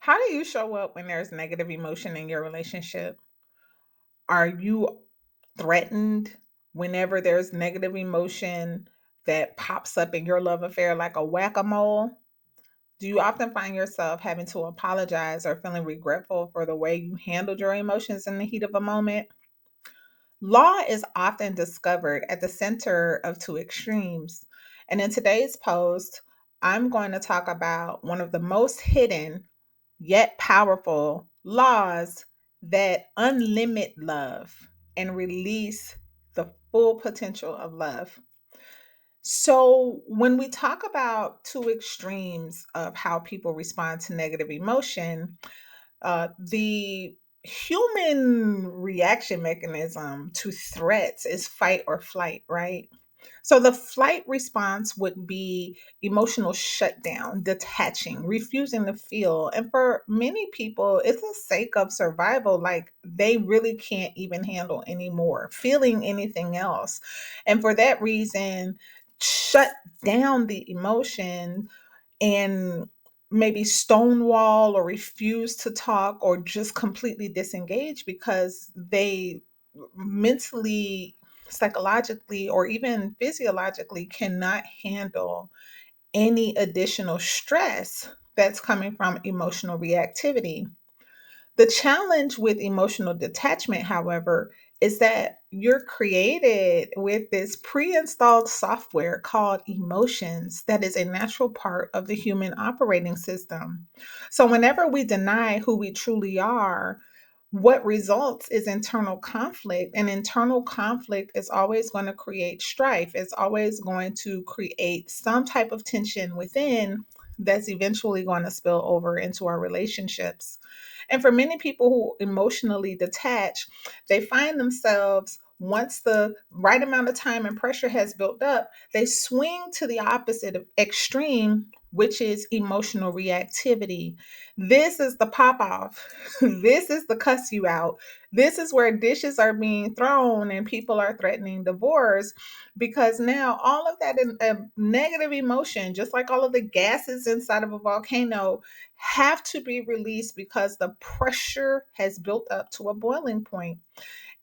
How do you show up when there's negative emotion in your relationship? Are you threatened whenever there's negative emotion that pops up in your love affair like a whack a mole? Do you often find yourself having to apologize or feeling regretful for the way you handled your emotions in the heat of a moment? Law is often discovered at the center of two extremes. And in today's post, I'm going to talk about one of the most hidden yet powerful laws that unlimit love and release the full potential of love. So, when we talk about two extremes of how people respond to negative emotion, the human reaction mechanism to threats is fight or flight, right? So the flight response would be emotional shutdown, detaching, refusing to feel. And for many people, it's a sake of survival. Like they really can't even handle anymore, feeling anything else. And for that reason, shut down the emotion and maybe stonewall or refuse to talk or just completely disengage because they mentally, psychologically, or even physiologically cannot handle any additional stress that's coming from emotional reactivity. The challenge with emotional detachment, however, is that you're created with this pre installed software called emotions that is a natural part of the human operating system. So, whenever we deny who we truly are, what results is internal conflict, and internal conflict is always going to create strife. It's always going to create some type of tension within that's eventually going to spill over into our relationships. And for many people who emotionally detach, they find themselves once the right amount of time and pressure has built up, they swing to the opposite of extreme, which is emotional reactivity. This is the pop off. This is the cuss you out. This is where dishes are being thrown and people are threatening divorce because now all of that negative emotion, just like all of the gases inside of a volcano, have to be released because the pressure has built up to a boiling point.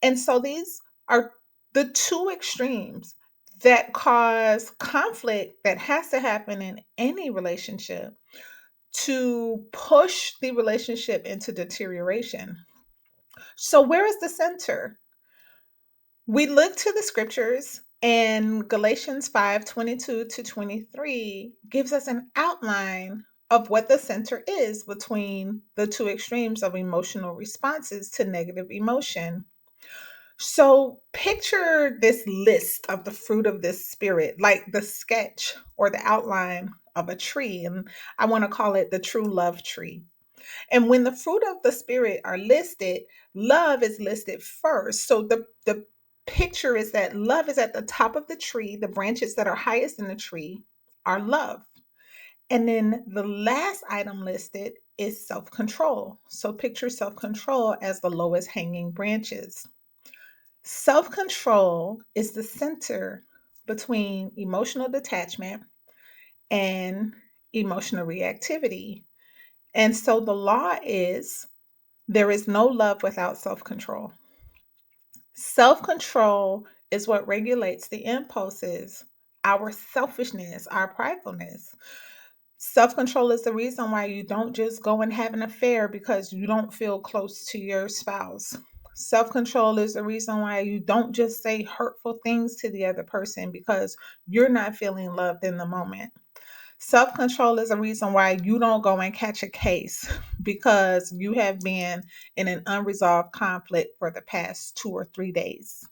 And so these are the two extremes that cause conflict that has to happen in any relationship to push the relationship into deterioration. So, where is the center? We look to the scriptures, and Galatians 5:22 to 23 gives us an outline of what the center is between the two extremes of emotional responses to negative emotion. So, picture this list of the fruit of this spirit, like the sketch or the outline of a tree. And I want to call it the true love tree. And when the fruit of the spirit are listed, love is listed first. So the picture is that love is at the top of the tree. The branches that are highest in the tree are love. And then the last item listed is self-control. So picture self-control as the lowest hanging branches. Self-control is the center between emotional detachment and emotional reactivity. And so the law is there is no love without self control. Self control is what regulates the impulses, our selfishness, our pridefulness. Self control is the reason why you don't just go and have an affair because you don't feel close to your spouse. Self control is the reason why you don't just say hurtful things to the other person because you're not feeling loved in the moment. Self control is a reason why you don't go and catch a case because you have been in an unresolved conflict for the past 2 or 3 days,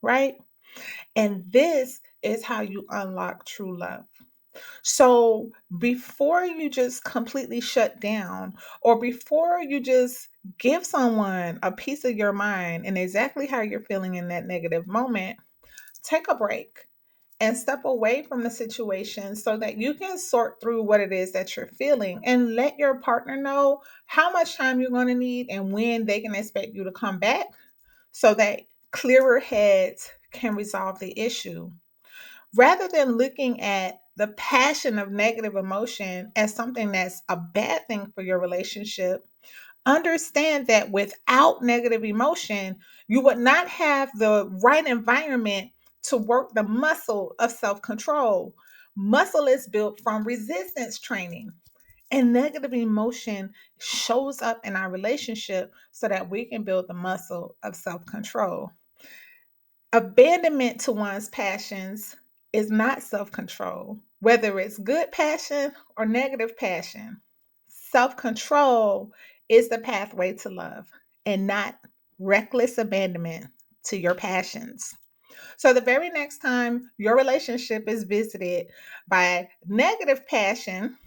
right? And this is how you unlock true love. So before you just completely shut down, or before you just give someone a piece of your mind and exactly how you're feeling in that negative moment, take a break and step away from the situation so that you can sort through what it is that you're feeling and let your partner know how much time you're going to need and when they can expect you to come back so that clearer heads can resolve the issue rather than looking at the passion of negative emotion as something that's a bad thing for your relationship, understand that without negative emotion, you would not have the right environment to work the muscle of self control. Muscle is built from resistance training, and negative emotion shows up in our relationship so that we can build the muscle of self control. Abandonment to one's passions is not self control, whether it's good passion or negative passion. Self control is the pathway to love and not reckless abandonment to your passions. So, the very next time your relationship is visited by negative passion,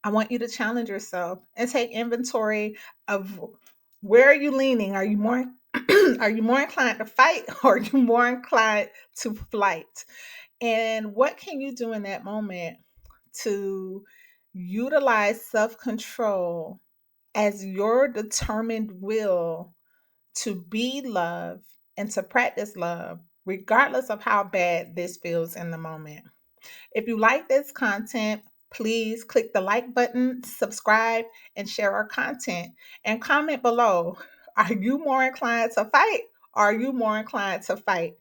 I want you to challenge yourself and take inventory of where are you leaning? Are you more are you more inclined to fight or are you more inclined to flight? And what can you do in that moment to utilize self-control as your determined will to be love and to practice love, regardless of how bad this feels in the moment? If you like this content, please click the like button, subscribe, and share our content. And comment below, are you more inclined to fight? Or are you more inclined to fight?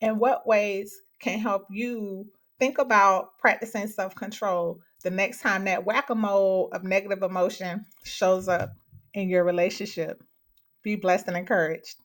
And what ways can help you think about practicing self control the next time that whack a mole of negative emotion shows up in your relationship? Be blessed and encouraged.